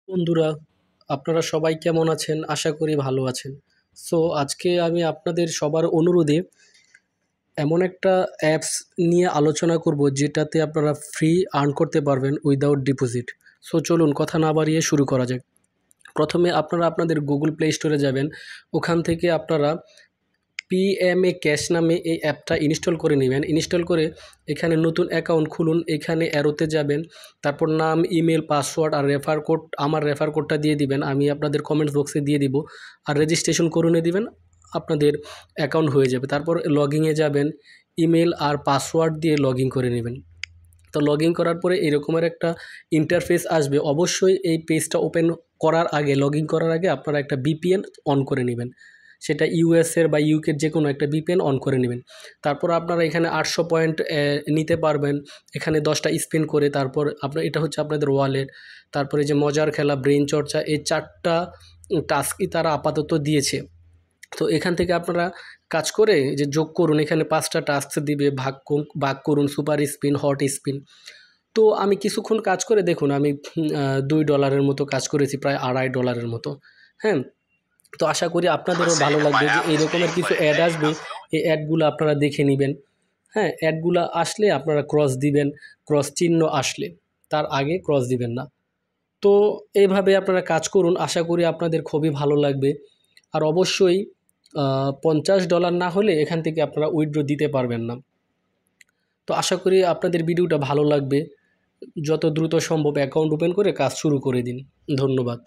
বন্ধুরা, আপনারা সবাই কেমন আছেন? আশা করি ভালো আছেন। সো আজকে আমি আপনাদের সবার অনুরোধে এমন একটা অ্যাপস নিয়ে আলোচনা করব যেটাতে আপনারা ফ্রি আর্ন করতে পারবেন উইদাউট ডিপোজিট। সো চলুন কথা না বাড়িয়ে শুরু করা যাক। প্রথমে আপনারা আপনাদের গুগল প্লে স্টোরে যাবেন। ওখান থেকে আপনারা পিএমএ ক্যাশ নামে এই অ্যাপটা ইনস্টল করে নেবেন। ইনস্টল করে এখানে নতুন অ্যাকাউন্ট খুলুন। এখানে অ্যারোতে যাবেন, তারপর নাম, ইমেল, পাসওয়ার্ড আর রেফার কোড, আমার রেফার কোডটা দিয়ে দিবেন। আমি আপনাদের কমেন্টস বক্সে দিয়ে দিব। আর রেজিস্ট্রেশন করে নিয়ে দিবেন, আপনাদের অ্যাকাউন্ট হয়ে যাবে। তারপর লগইনে যাবেন, ইমেল আর পাসওয়ার্ড দিয়ে লগইন করে নেবেন। তো লগইন করার পরে এরকমের একটা ইন্টারফেস আসবে। অবশ্যই এই পেজটা ওপেন করার আগে, লগইন করার আগে আপনারা একটা ভিপিএন অন করে নেবেন। সেটা ইউএসের বা ইউকের যে কোনো একটা ভিপিএন অন করে নেবেন। তারপর আপনারা এখানে 800 পয়েন্ট নিতে পারবেন এখানে 10টা স্পিন করে। তারপর আপনার এটা হচ্ছে আপনাদের ওয়ালেট। তারপরে যে মজার খেলা, ব্রেন চর্চা, এই 4টা টাস্কই তারা আপাতত দিয়েছে। তো এখান থেকে আপনারা কাজ করে যে যোগ করুন। এখানে 5টা টাস্ক দিবে, ভাগ করুন, সুপার স্পিন, হট স্পিন। তো আমি কিছুক্ষণ কাজ করে দেখুন, আমি $2 মতো কাজ করেছি, প্রায় $2.5 মতো। হ্যাঁ, তো আশা করি আপনাদেরও ভালো লাগবে যে এই রকমের কিছু অ্যাড আসবে। এই অ্যাডগুলো আপনারা দেখে নেবেন। হ্যাঁ, অ্যাডগুলো আসলে আপনারা ক্রস দিবেন, ক্রস চিহ্ন আসলে, তার আগে ক্রস দিবেন না। তো এইভাবে আপনারা কাজ করুন, আশা করি আপনাদের খুবই ভালো লাগবে। আর অবশ্যই $50 না হলে এখান থেকে আপনারা উইথড্র দিতে পারবেন না। তো আশা করি আপনাদের ভিডিওটা ভালো লাগবে। যত দ্রুত সম্ভব অ্যাকাউন্ট ওপেন করে কাজ শুরু করে দিন। ধন্যবাদ।